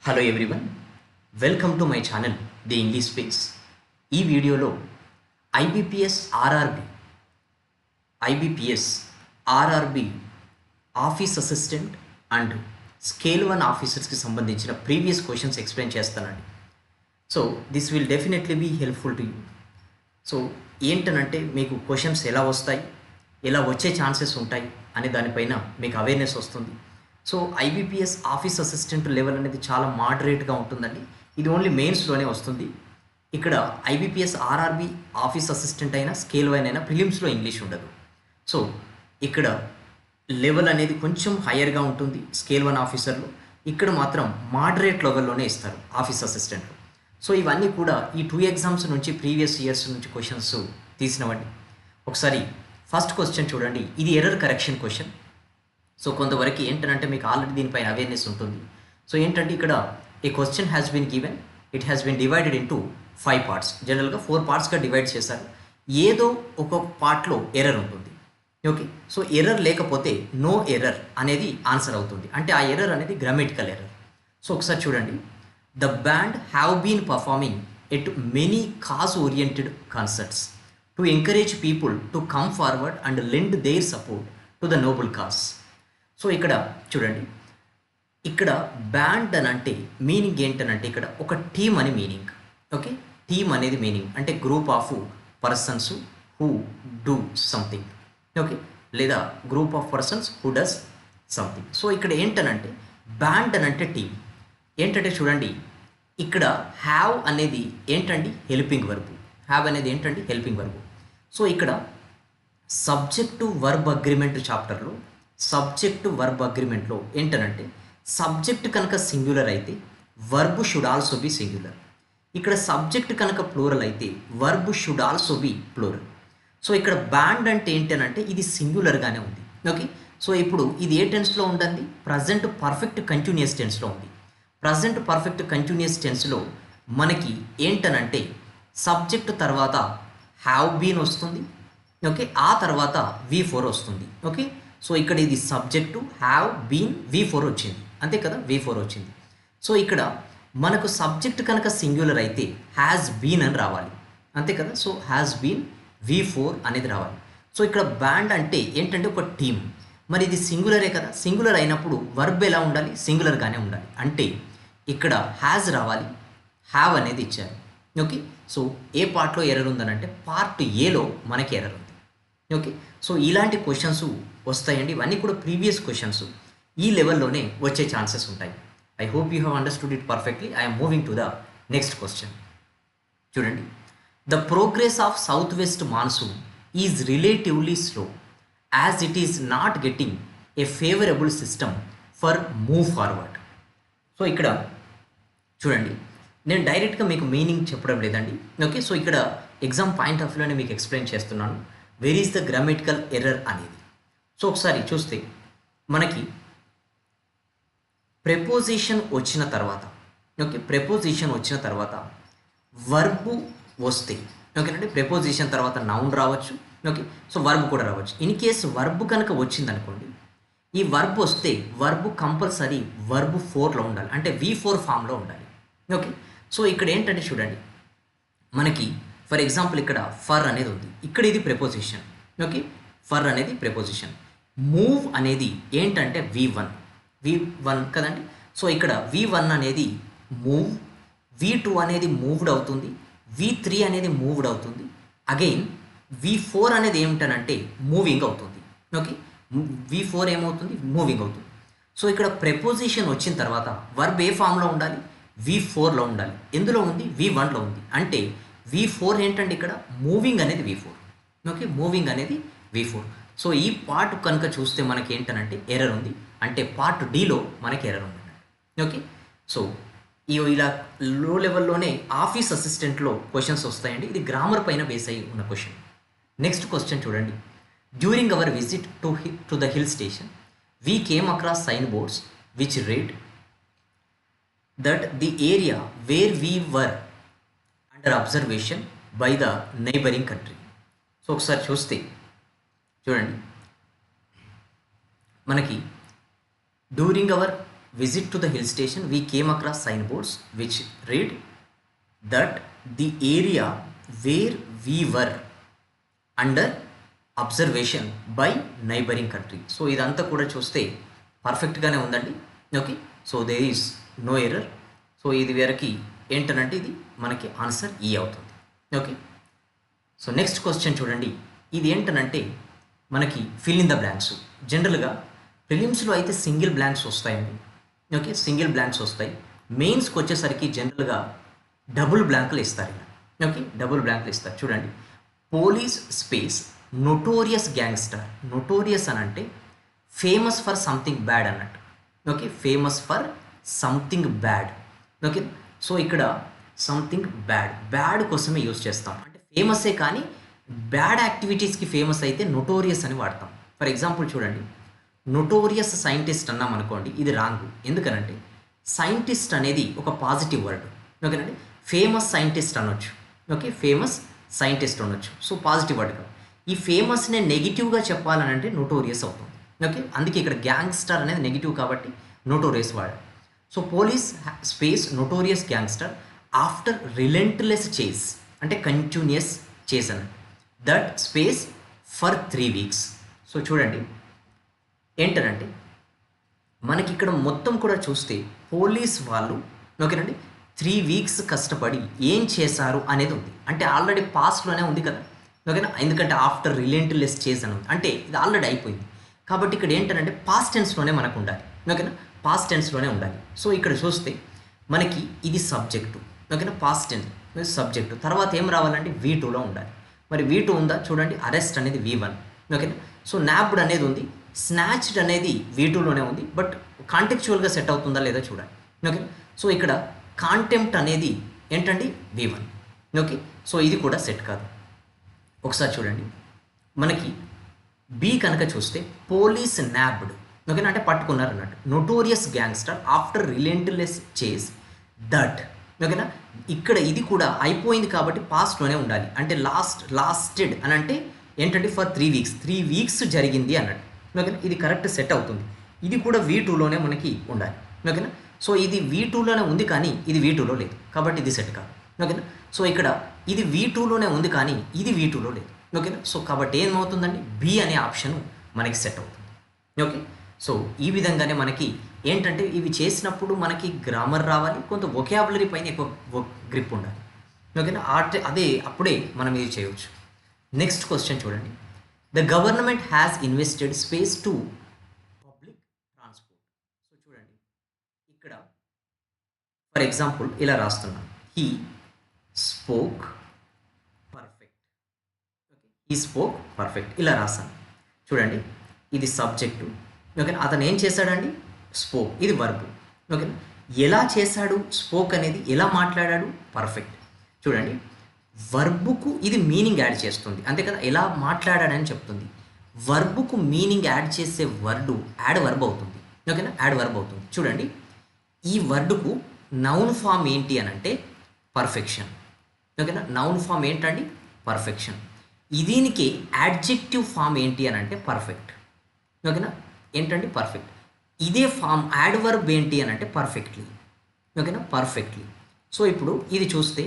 Hello everyone, welcome to my channel the English space. ఈ వీడియోలో IBPS RRB office assistant and scale 1 ఆఫీసర్స్కి సంబంధించిన previous questions explain చేస్తానండి. So this will definitely be helpful to you. So ఏంటనంటే మీకు questions ఎలా వస్తాయి, ఎలా వచ్చే ఛాన్సెస్ ఉంటాయి అనే దానిపైన మీకు అవేర్నెస్ వస్తుంది. So IBPS office assistant level అనేది చాలా మోడరేట్గా ఉంటుందండి. ఇది ఓన్లీ మెయిన్స్లోనే వస్తుంది. ఇక్కడ ఐబీపీఎస్ ఆర్ఆర్బి ఆఫీస్ అసిస్టెంట్ అయినా స్కేల్ 1 అయినా ప్రిలిమ్స్లో ఇంగ్లీష్ ఉండదు. సో ఇక్కడ లెవెల్ అనేది కొంచెం హయ్యర్గా ఉంటుంది స్కేల్ 1 ఆఫీసర్లో. ఇక్కడ మాత్రం మోడరేట్ లెవెల్లోనే ఇస్తారు ఆఫీస్ అసిస్టెంట్లు. సో ఇవన్నీ కూడా ఈ 2 ఎగ్జామ్స్ నుంచి ప్రీవియస్ ఇయర్స్ నుంచి క్వశ్చన్స్ తీసినవండి. ఒకసారి ఫస్ట్ క్వశ్చన్ చూడండి. ఇది ఎర్రర్ కరెక్షన్ క్వశ్చన్. సో కొంతవరకు ఏంటంటే మీకు ఆల్రెడీ దీనిపైన అవేర్నెస్ ఉంటుంది. సో ఏంటంటే ఇక్కడ a question has been given, it has been divided into 5 parts. జనరల్గా 4 పార్ట్స్గా డివైడ్ చేశారు. ఏదో ఒక పార్ట్లో ఎర్రర్ ఉంటుంది. ఓకే, సో ఎర్రర్ లేకపోతే నో ఎర్రర్ అనేది ఆన్సర్ అవుతుంది. అంటే ఆ ఎర్రర్ అనేది గ్రామటికల్ ఎర్రర్. సో ఒకసారి చూడండి. The band have been performing at many cause oriented concerts to encourage people to come forward and lend their support to the noble cause. So ఇక్కడ చూడండి, ఇక్కడ బ్యాండ్ అని అంటే మీనింగ్ ఏంటనంటే ఇక్కడ ఒక టీమ్ అని మీనింగ్. ఓకే, టీమ్ అనేది మీనింగ్ అంటే group of persons who do something. Okay, లేదా group of persons who does something. So ఇక్కడ ఏంటనంటే బ్యాండ్ అని అంటే టీమ్. ఏంటంటే చూడండి, ఇక్కడ హ్యావ్ అనేది ఏంటండి హెల్పింగ్ వర్బ్. హ్యావ్ అనేది ఏంటండి హెల్పింగ్ వర్బ్. సో ఇక్కడ సబ్జెక్టు వర్బ్ అగ్రిమెంట్ చాప్టర్లో సబ్జెక్టు వర్బ్ అగ్రిమెంట్లో ఏంటనంటే సబ్జెక్ట్ కనుక సింగులర్ అయితే verb should also be singular. ఇక్కడ సబ్జెక్ట్ కనుక ప్లూరల్ అయితే verb should also be plural. So ఇక్కడ బ్యాండ్ అంటే ఏంటనంటే ఇది సింగులర్గానే ఉంది. ఓకే, సో ఇప్పుడు ఇది ఏ టెన్స్లో ఉందండి? ప్రజెంట్ పర్ఫెక్ట్ కంటిన్యూస్ టెన్స్లో ఉంది. ప్రజెంట్ పర్ఫెక్ట్ కంటిన్యూస్ టెన్స్లో మనకి ఏంటనంటే సబ్జెక్ట్ తర్వాత హ్యావ్ బీన్ వస్తుంది. ఓకే, ఆ తర్వాత V4 వస్తుంది. ఓకే, సో ఇక్కడ ఇది సబ్జెక్టు హ్యావ్ బీన్ V4 వచ్చింది, అంతే కదా, V4 వచ్చింది. సో ఇక్కడ మనకు సబ్జెక్ట్ కనుక సింగులర్ అయితే హ్యాస్ బీన్ అని రావాలి, అంతే కదా. సో హ్యాస్ బీన్ V4 అనేది రావాలి. సో ఇక్కడ బ్యాండ్ అంటే ఏంటంటే ఒక టీమ్. మరి ఇది సింగులరే కదా, సింగులర్ అయినప్పుడు వర్బ్ ఎలా ఉండాలి? సింగులర్గానే ఉండాలి. అంటే ఇక్కడ హ్యాజ్ రావాలి, హ్యావ్ అనేది ఇచ్చారు. ఓకే, సో ఏ పార్ట్లో ఎర్రర్ ఉందనంటే పార్ట్ ఏలో మనకి ఎర్రర్ ఉంది. ఓకే, సో ఇలాంటి క్వశ్చన్స్ వస్తాయండి. ఇవన్నీ కూడా ప్రీవియస్ క్వశ్చన్స్ ఈ లెవెల్లోనే వచ్చే ఛాన్సెస్ ఉంటాయి. I hope you have understood it perfectly. I'm moving to the next question. చూడండి, the progress of south west monsoon is relatively slow as it is not getting a favourable system for move forward. So ఇక్కడ చూడండి, నేను డైరెక్ట్గా మీకు meaning చెప్పడం లేదండి. Okay, so ఇక్కడ exam point of వ్యూలోనే మీకు ఎక్స్ప్లెయిన్ చేస్తున్నాను. Where is the grammatical error అనేది. సో ఒకసారి చూస్తే మనకి ప్రెపోజిషన్ వచ్చిన తర్వాత, ఓకే, ప్రెపోజిషన్ వచ్చిన తర్వాత వర్బు వస్తే, ఓకేనండి, ప్రెపోజిషన్ తర్వాత నౌన్ రావచ్చు. ఓకే, సో వర్బ్ కూడా రావచ్చు. ఇన్ కేసు వర్బ్ కనుక వచ్చిందనుకోండి, ఈ వర్బ్ వస్తే వర్బ్ కంపల్సరీ వర్బ్ 4లో ఉండాలి, అంటే V4 ఫామ్లో ఉండాలి. ఓకే, సో ఇక్కడ ఏంటంటే చూడండి, మనకి ఫర్ ఎగ్జాంపుల్ ఇక్కడ ఫర్ అనేది ఉంది, ఇక్కడ ఇది ప్రెపోజిషన్. ఓకే, ఫర్ అనేది ప్రెపోజిషన్. మూవ్ అనేది ఏంటంటే V1 కదండి. సో ఇక్కడ V1 అనేది మూవ్, V2 అనేది మూవ్డ్ అవుతుంది, V3 అనేది మూవ్డ్ అవుతుంది. అగైన్ V4 అనేది ఏమిటనంటే మూవింగ్ అవుతుంది. ఓకే, V4 ఏమవుతుంది? మూవింగ్ అవుతుంది. సో ఇక్కడ ప్రెపోజిషన్ వచ్చిన తర్వాత వర్బ్ ఏ ఫామ్లో ఉండాలి? V4లో ఉండాలి. ఎందులో ఉంది? V1లో ఉంది. అంటే V4 ఏంటంటే ఇక్కడ మూవింగ్ అనేది V4. ఓకే, మూవింగ్ అనేది V4. సో ఈ పార్ట్ కనుక చూస్తే మనకి ఏంటనంటే ఎర్రర్ ఉంది, అంటే పార్ట్ డీలో మనకి ఎర్రర్ ఉంది. ఓకే, సో ఇలా లో లెవెల్లోనే ఆఫీస్ అసిస్టెంట్లో క్వశ్చన్స్ వస్తాయండి. ఇది గ్రామర్ పైన బేస్ అయి ఉన్న క్వశ్చన్. నెక్స్ట్ క్వశ్చన్ చూడండి. During our visit to the hill station we came across sign boards which read that the area where we were under observation by the neighboring country. So ఒకసారి చూస్తే చూడండి, మనకి during hour visit to the hill station, we came across signboards which read that the area where we were under observation by neighbouring country. So ఇదంతా కూడా చూస్తే పర్ఫెక్ట్గానే ఉందండి. Okay, so there is no error. So ఇది వరకు ఏంటనంటే ఇది మనకి ఆన్సర్ ఈ అవుతుంది. ఓకే, సో నెక్స్ట్ క్వశ్చన్ చూడండి. ఇది ఏంటనంటే మనకి ఫిల్ ఇన్ ద బ్లాంక్స్. జనరల్గా ప్రిలిమ్స్లో అయితే సింగిల్ బ్లాంక్స్ వస్తాయండి. ఓకే, సింగిల్ బ్లాంక్స్ వస్తాయి. మెయిన్స్కి వచ్చేసరికి జనరల్గా డబుల్ బ్లాంకులు ఇస్తారు ఇలా. ఓకే, డబుల్ బ్లాంకులు ఇస్తారు. చూడండి, police space notorious gangster. Notorious అని అంటే ఫేమస్ ఫర్ సంథింగ్ బ్యాడ్ అన్నట్టు. Okay, famous for something bad. Okay, so ఇక్కడ సంథింగ్ బ్యాడ్ కోసమే యూజ్ చేస్తాం. అంటే ఫేమసే కానీ బ్యాడ్ యాక్టివిటీస్కి ఫేమస్ అయితే నోటోరియస్ అని వాడతాం. ఫర్ ఎగ్జాంపుల్ చూడండి, నోటోరియస్ సైంటిస్ట్ అన్నాం అనుకోండి, ఇది రాంగ్. ఎందుకనంటే సైంటిస్ట్ అనేది ఒక పాజిటివ్ వర్డ్. ఓకేనండి, ఫేమస్ సైంటిస్ట్ అనొచ్చు. ఓకే, ఫేమస్ సైంటిస్ట్ అనొచ్చు. సో పాజిటివ్ వర్డ్ కాదు. ఈ ఫేమస్నే నెగిటివ్గా చెప్పాలని అంటే నోటోరియస్ అవుతుంది. ఓకే, అందుకే ఇక్కడ గ్యాంగ్స్టర్ అనేది నెగిటివ్ కాబట్టి నోటోరియస్ వాడారు. So police space notorious gangster after relentless చేస్ అంటే కంటిన్యూస్ చేస్ అన్నట్టు. That space for 3 weeks. So చూడండి ఏంటనంటే మనకి ఇక్కడ మొత్తం కూడా చూస్తే పోలీస్ వాళ్ళు ఓకేనండి 3 weeks కష్టపడి ఏం చేశారు అనేది ఉంది. అంటే ఆల్రెడీ పాస్ట్లోనే ఉంది కదా. ఓకేనా, ఎందుకంటే ఆఫ్టర్ రిలెంట్లెస్ చేస్ అని ఉంది, అంటే ఇది ఆల్రెడీ అయిపోయింది. కాబట్టి ఇక్కడ ఏంటంటే పాస్ట్ టెన్స్లోనే మనకు ఉండాలి. ఓకేనా, పాస్ట్ టెన్స్లోనే ఉండాలి. సో ఇక్కడ చూస్తే మనకి ఇది సబ్జెక్టు. ఓకేనా, పాస్ట్ టెన్స్ సబ్జెక్టు. తర్వాత ఏం రావాలంటే V2లో ఉండాలి. మరి V2 ఉందా చూడండి, అరెస్ట్ అనేది V1. ఓకేనా, సో నాబ్డ్ అనేది ఉంది, స్నాచ్డ్ అనేది V2లోనే ఉంది. బట్ కాంటెక్చువల్గా సెట్ అవుతుందా లేదా చూడాలి. ఓకే, సో ఇక్కడ కాంటెంప్ట్ అనేది ఏంటండి V1. ఓకే, సో ఇది కూడా సెట్ కాదు. ఒకసారి చూడండి, మనకి బి కనుక చూస్తే పోలీస్ నాబ్డ్. ఓకేనా, అంటే పట్టుకున్నారు అన్నట్టు. నోటోరియస్ గ్యాంగ్స్టర్ ఆఫ్టర్ రిలెంట్లెస్ చేస్ దట్. ఓకేనా, ఇక్కడ ఇది కూడా అయిపోయింది కాబట్టి పాస్ట్లోనే ఉండాలి. అంటే లాస్టెడ్ అని అంటే ఏంటంటే ఫర్ 3 weeks జరిగింది అన్నట్టు. ఓకేనా, ఇది కరెక్ట్ సెట్ అవుతుంది. ఇది కూడా V2లోనే మనకి ఉండాలి. ఓకేనా, సో ఇది V2లోనే ఉంది కానీ ఇది V2లో లేదు కాబట్టి ఇది సెట్ కాదు. ఓకేనా, సో ఇక్కడ ఇది V2లోనే ఉంది కానీ ఇది V2లో లేదు. ఓకేనా, సో కాబట్టి ఏమవుతుందండి, బి అనే ఆప్షన్ మనకి సెట్ అవుతుంది. ఓకే, సో ఈ విధంగానే మనకి ఏంటంటే ఇవి చేసినప్పుడు మనకి గ్రామర్ రావాలి, కొంత వొకాబులరీ పైన ఎక్కువ గ్రిప్ ఉండాలి. ఓకేనా, అదే అప్పుడే మనం ఇది చేయవచ్చు. నెక్స్ట్ క్వశ్చన్ చూడండి, the government has invested space to public transport. So చూడండి ఇక్కడ ఫర్ ఎగ్జాంపుల్ ఇలా రాస్తున్నాను, he spoke perfect. Okay, he spoke perfect ఇలా రాస్తాను. చూడండి ఇది సబ్జెక్టు. ఓకేనా, అతను ఏం చేశాడండి, స్పోక్, ఇది వర్బ్. ఓకేనా, ఎలా చేశాడు, స్పోక్ అనేది ఎలా మాట్లాడాడు, పర్ఫెక్ట్. చూడండి వర్బుకు ఇది మీనింగ్ యాడ్ చేస్తుంది అంతే కదా, ఎలా మాట్లాడాడని చెప్తుంది. వర్బుకు మీనింగ్ యాడ్ చేసే వర్డు యాడ్ వర్బ్ అవుతుంది. ఓకేనా, యాడ్ వర్బ్ అవుతుంది. చూడండి ఈ వర్డుకు నౌన్ ఫామ్ ఏంటి అని అంటే పర్ఫెక్షన్. ఓకేనా, నౌన్ ఫామ్ ఏంటండి, పర్ఫెక్షన్. దీనికి యాడ్జెక్టివ్ ఫామ్ ఏంటి అని అంటే పర్ఫెక్ట్. ఓకేనా, ఏంటండి, పర్ఫెక్ట్. ఇదే ఫామ్ యాడ్ వర్బ్ ఏంటి అని అంటే పర్ఫెక్ట్లీ. ఓకేనా, పర్ఫెక్ట్లీ. సో ఇప్పుడు ఇది చూస్తే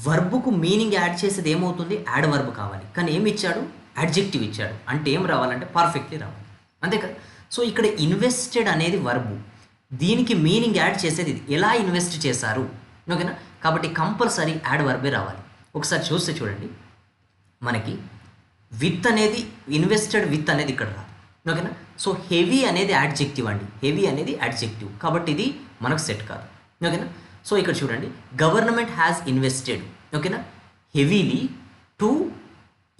వర్బుకు మీనింగ్ యాడ్ చేసేది ఏమవుతుంది, యాడ్ వర్బ్ కావాలి. కానీ ఏమి ఇచ్చాడు, యాడ్జెక్టివ్ ఇచ్చాడు. అంటే ఏం రావాలంటే పర్ఫెక్ట్లీ రావాలి, అంతే కదా. సో ఇక్కడ ఇన్వెస్టెడ్ అనేది వర్బు, దీనికి మీనింగ్ యాడ్ చేసేది ఇది, ఎలా ఇన్వెస్ట్ చేశారు. ఓకేనా, కాబట్టి కంపల్సరీ యాడ్ వర్బే రావాలి. ఒకసారి చూస్తే చూడండి మనకి విత్ అనేది ఇన్వెస్టెడ్ విత్ అనేది ఇక్కడ రాదు. ఓకేనా, సో హెవీ అనేది యాడ్జెక్టివ్ అండి, హెవీ అనేది యాడ్జెక్టివ్ కాబట్టి ఇది మనకు సెట్ కాదు. ఓకేనా, సో ఇక్కడ చూడండి గవర్నమెంట్ హ్యాస్ ఇన్వెస్టెడ్. ఓకేనా, హెవీలీ టు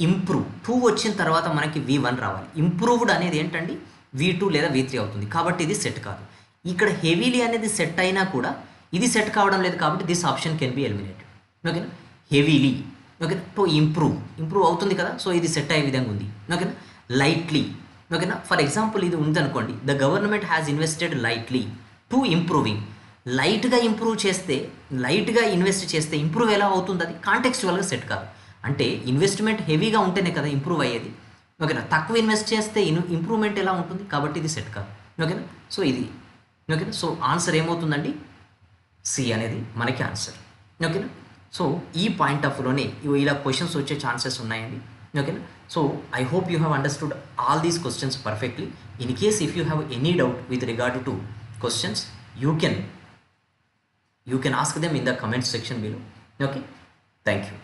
ఇంప్రూవ్. 2 వచ్చిన తర్వాత మనకి V1 రావాలి. ఇంప్రూవ్డ్ అనేది ఏంటండి V2 లేదా V3 అవుతుంది కాబట్టి ఇది సెట్ కాదు. ఇక్కడ హెవీలీ అనేది సెట్ అయినా కూడా ఇది సెట్ కావడం లేదు కాబట్టి this option can be eliminated. ఓకేనా, హెవీలీ. ఓకేనా, టు ఇంప్రూవ్ అవుతుంది కదా, సో ఇది సెట్ అయ్యే విధంగా ఉంది. ఓకేనా, లైట్లీ. ఓకేనా, ఫర్ ఎగ్జాంపుల్ ఇది ఉందనుకోండి, the government has invested lightly to improving. లైట్గా ఇన్వెస్ట్ చేస్తే ఇంప్రూవ్ ఎలా అవుతుంది, అది కాంటెక్స్చువల్గా సెట్ కాదు. అంటే ఇన్వెస్ట్మెంట్ హెవీగా ఉంటేనే కదా ఇంప్రూవ్ అయ్యేది. ఓకేనా, తక్కువ ఇన్వెస్ట్ చేస్తే ఇంప్రూవ్మెంట్ ఎలా ఉంటుంది కాబట్టి ఇది సెట్ కాదు. ఓకేనా, సో ఇది ఓకేనా. సో ఆన్సర్ ఏమవుతుందండి, సి అనేది మనకి ఆన్సర్. ఓకేనా. సో ఈ పాయింట్ ఆఫ్ వ్యూలోనే ఇలా క్వశ్చన్స్ వచ్చే ఛాన్సెస్ ఉన్నాయండి. ఓకేనా. So I hope you have understood all these questions perfectly. In case if you have any doubt with regard to questions, you can ask them in the comment section below. Okay, thank you.